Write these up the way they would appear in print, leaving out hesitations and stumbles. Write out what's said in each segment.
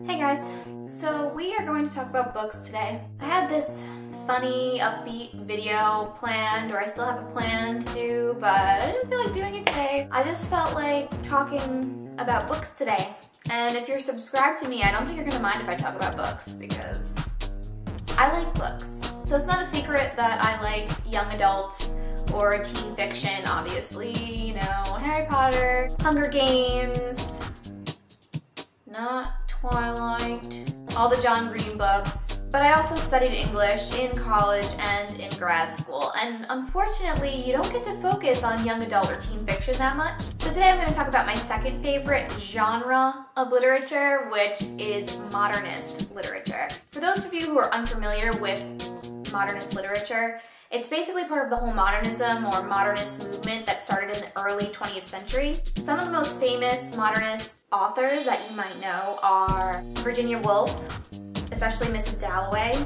Hey guys, so we are going to talk about books today. I had this funny, upbeat video planned, or I still have a plan to do, but I didn't feel like doing it today. I just felt like talking about books today. And if you're subscribed to me, I don't think you're gonna mind if I talk about books, because I like books. So it's not a secret that I like young adult or teen fiction, obviously, you know, Harry Potter, Hunger Games, not Twilight, all the John Green books. But I also studied English in college and in grad school, and unfortunately you don't get to focus on young adult or teen fiction that much. So today I'm going to talk about my second favorite genre of literature, which is modernist literature. For those of you who are unfamiliar with modernist literature, it's basically part of the whole modernism or modernist movement that started in the early 20th century. Some of the most famous modernist authors that you might know are Virginia Woolf, especially Mrs. Dalloway,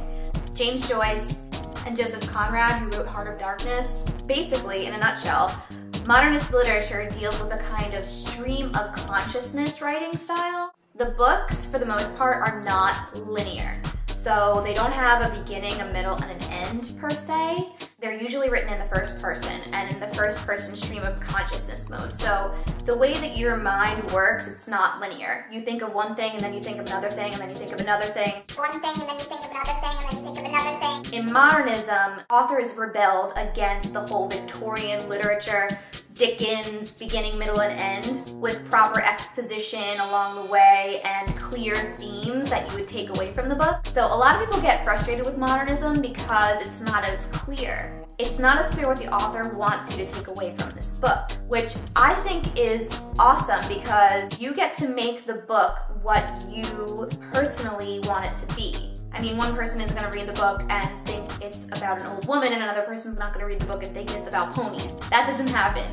James Joyce, and Joseph Conrad, who wrote Heart of Darkness. Basically, in a nutshell, modernist literature deals with a kind of stream of consciousness writing style. The books, for the most part, are not linear. So they don't have a beginning, a middle, and an end per se. They're usually written in the first person and in the first person stream of consciousness mode. So the way that your mind works, it's not linear. You think of one thing and then you think of another thing and then you think of another thing. One thing and then you think of another thing and then you think of another thing. In modernism, authors rebelled against the whole Victorian literature, Dickens, beginning, middle, and end, with proper exposition along the way and clear themes that you would take away from the book. So a lot of people get frustrated with modernism because it's not as clear. It's not as clear what the author wants you to take away from this book, which I think is awesome because you get to make the book what you personally want it to be. I mean, one person is going to read the book and think it's about an old woman, and another person's not going to read the book and think it's about ponies. That doesn't happen.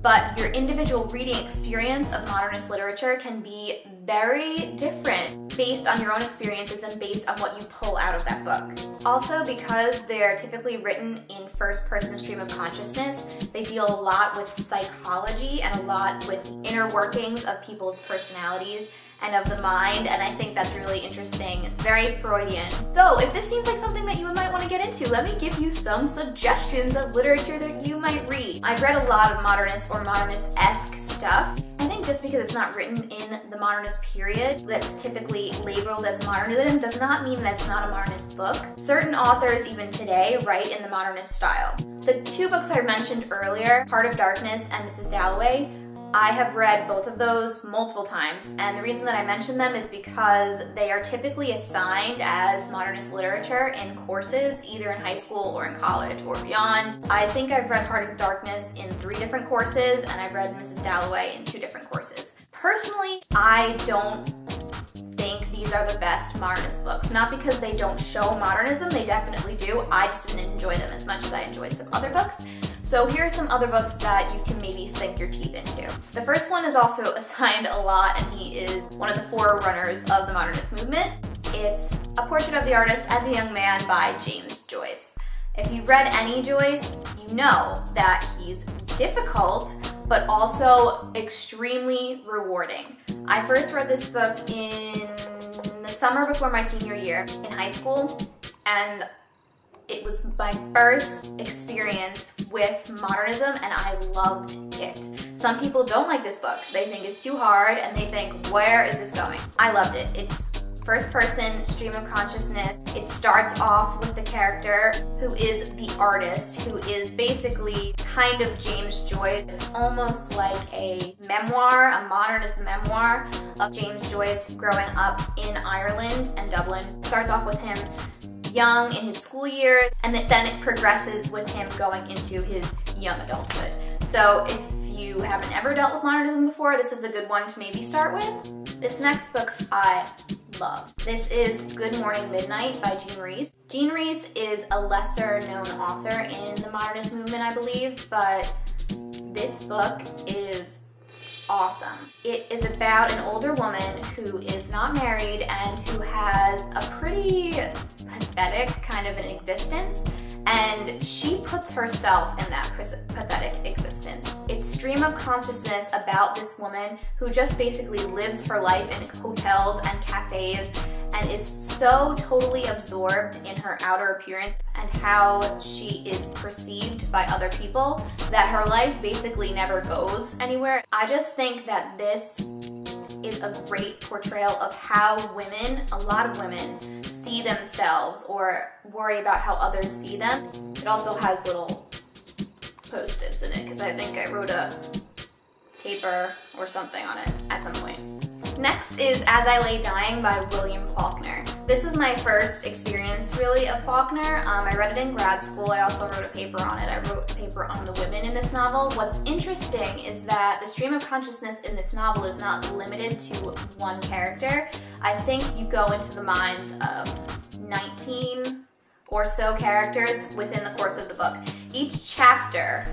But your individual reading experience of modernist literature can be very different based on your own experiences and based on what you pull out of that book. Also, because they're typically written in first-person stream of consciousness, they deal a lot with psychology and a lot with the inner workings of people's personalities and of the mind, and I think that's really interesting. It's very Freudian. So if this seems like something that you might want to get into, let me give you some suggestions of literature that you might read. I've read a lot of modernist or modernist-esque stuff. I think just because it's not written in the modernist period that's typically labeled as modernism does not mean that it's not a modernist book. Certain authors, even today, write in the modernist style. The two books I mentioned earlier, Heart of Darkness and Mrs. Dalloway, I have read both of those multiple times, and the reason that I mention them is because they are typically assigned as modernist literature in courses, either in high school or in college or beyond. I think I've read Heart of Darkness in 3 different courses, and I've read Mrs. Dalloway in 2 different courses. Personally, I don't think these are the best modernist books. Not because they don't show modernism, they definitely do. I just didn't enjoy them as much as I enjoyed some other books. So here are some other books that you can maybe sink your teeth into. The first one is also assigned a lot, and he is one of the forerunners of the modernist movement. It's A Portrait of the Artist as a Young Man by James Joyce. If you've read any Joyce, you know that he's difficult, but also extremely rewarding. I first read this book in the summer before my senior year in high school, and it was my first experience with modernism, and I loved it. Some people don't like this book. They think it's too hard, and they think, where is this going? I loved it. It's first person, stream of consciousness. It starts off with the character who is the artist, who is basically kind of James Joyce. It's almost like a memoir, a modernist memoir of James Joyce growing up in Ireland and Dublin. It starts off with him young in his school years, and then it progresses with him going into his young adulthood. So if you haven't ever dealt with modernism before, this is a good one to maybe start with. This next book I love. This is Good Morning Midnight by Rhys. Rhys is a lesser known author in the modernist movement, I believe, but this book is awesome. It is about an older woman who is not married and who has a pretty pathetic kind of an existence, And she puts herself in that pathetic existence. It's stream of consciousness about this woman who just basically lives her life in hotels and cafes and is so totally absorbed in her outer appearance and how she is perceived by other people that her life basically never goes anywhere. I just think that this is a great portrayal of how women, a lot of women, see themselves or worry about how others see them. It also has little post-its in it because I think I wrote a paper or something on it at some point. Next is As I Lay Dying by William Faulkner. This is my first experience really of Faulkner. I read it in grad school. I also wrote a paper on it. I wrote a paper on the women in this novel. What's interesting is that the stream of consciousness in this novel is not limited to one character. I think you go into the minds of 19 or so characters within the course of the book. Each chapter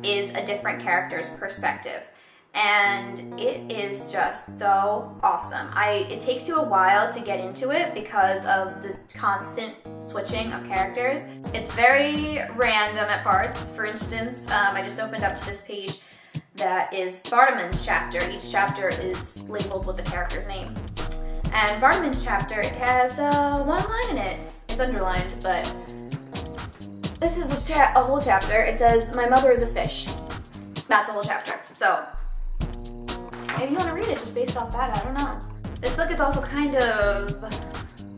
is a different character's perspective. And it is just so awesome. It takes you a while to get into it because of the constant switching of characters. It's very random at parts. For instance, I just opened up to this page that is Vardaman's chapter. Each chapter is labeled with the character's name. And Vardaman's chapter, it has one line in it. It's underlined, but this is a whole chapter. It says, "My mother is a fish." That's a whole chapter. So maybe you want to read it just based off that, I don't know. This book is also kind of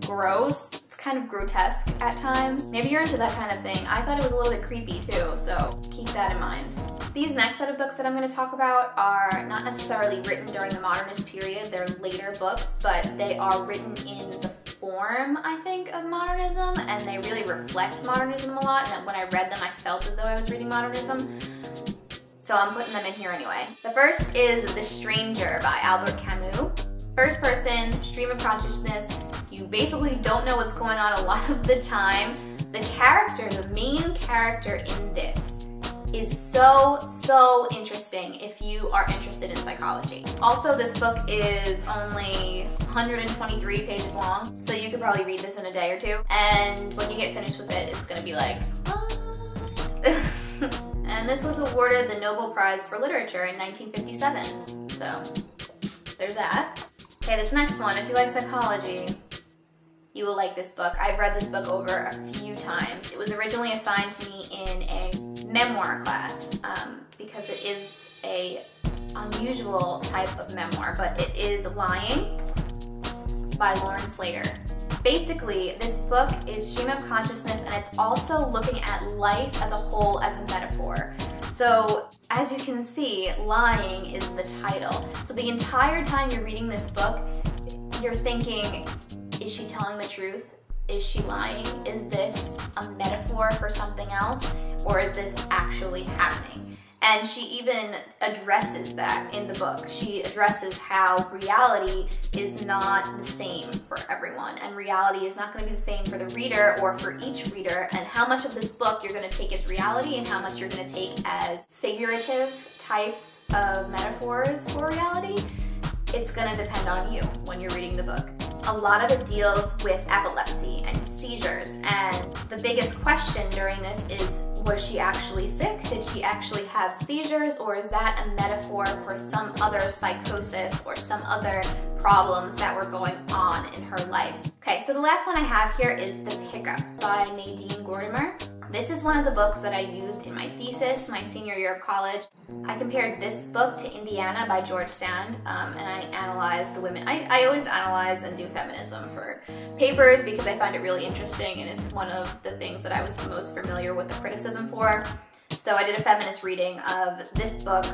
gross. It's kind of grotesque at times. Maybe you're into that kind of thing. I thought it was a little bit creepy too, so keep that in mind. These next set of books that I'm going to talk about are not necessarily written during the Modernist period. They're later books, but they are written in the form, I think, of modernism, and they really reflect modernism a lot, and when I read them I felt as though I was reading modernism. So I'm putting them in here anyway. The first is The Stranger by Albert Camus. First person, stream of consciousness. You basically don't know what's going on a lot of the time. The character, the main character in this is so interesting if you are interested in psychology. Also, this book is only 123 pages long, so you could probably read this in a day or two. And when you get finished with it, it's gonna be like, what? And this was awarded the Nobel Prize for Literature in 1957. So there's that. Okay, this next one, if you like psychology, you will like this book. I've read this book over a few times. It was originally assigned to me in a memoir class because it is a unusual type of memoir, but it is Lying by Slater. Basically, this book is stream of consciousness, and it's also looking at life as a whole as a metaphor. So, as you can see, lying is the title. So the entire time you're reading this book, you're thinking, is she telling the truth? Is she lying? Is this a metaphor for something else? Or is this actually happening? And she even addresses that in the book. She addresses how reality is not the same for everyone, and reality is not going to be the same for the reader or for each reader, and how much of this book you're going to take as reality and how much you're going to take as figurative types of metaphors for reality. It's going to depend on you when you're reading the book. A lot of it deals with epilepsy and seizures, and the biggest question during this is, was she actually sick? Did she actually have seizures, or is that a metaphor for some other psychosis or some other problems that were going on in her life? Okay, so the last one I have here is The Pickup by Nadine Gordimer. This is one of the books that I used in my thesis, my senior year of college. I compared this book to Indiana by George Sand, and I analyzed the women. I always analyze and do feminism for papers because I find it really interesting, and it's one of the things that I was the most familiar with the criticism for. So I did a feminist reading of this book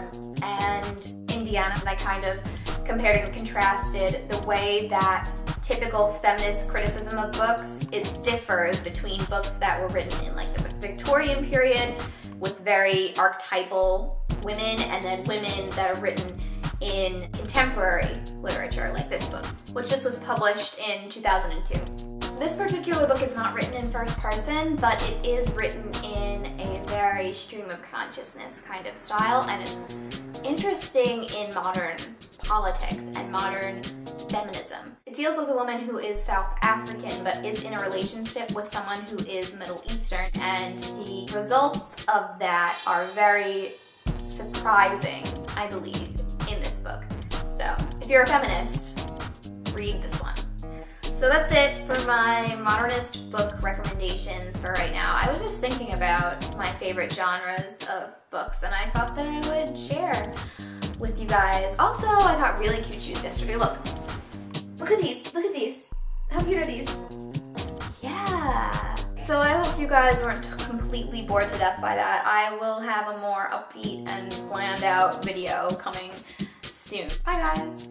and Indiana, and I kind of compared and contrasted the way that typical feminist criticism of books, it differs between books that were written in like the Victorian period with very archetypal women, and then women that are written in contemporary literature like this book, which just was published in 2002. This particular book is not written in first person, but it is written in a very stream of consciousness kind of style, and it's interesting in modern politics and modern feminism. It deals with a woman who is South African but is in a relationship with someone who is Middle Eastern, and the results of that are very surprising, I believe, in this book. So if you're a feminist, read this one. So that's it for my modernist book recommendations for right now. I was just thinking about my favorite genres of books, and I thought that I would share with you guys. Also, I got really cute shoes yesterday. Look at these, look at these. How cute are these? Yeah. So I hope you guys weren't completely bored to death by that. I will have a more upbeat and planned out video coming soon. Bye guys.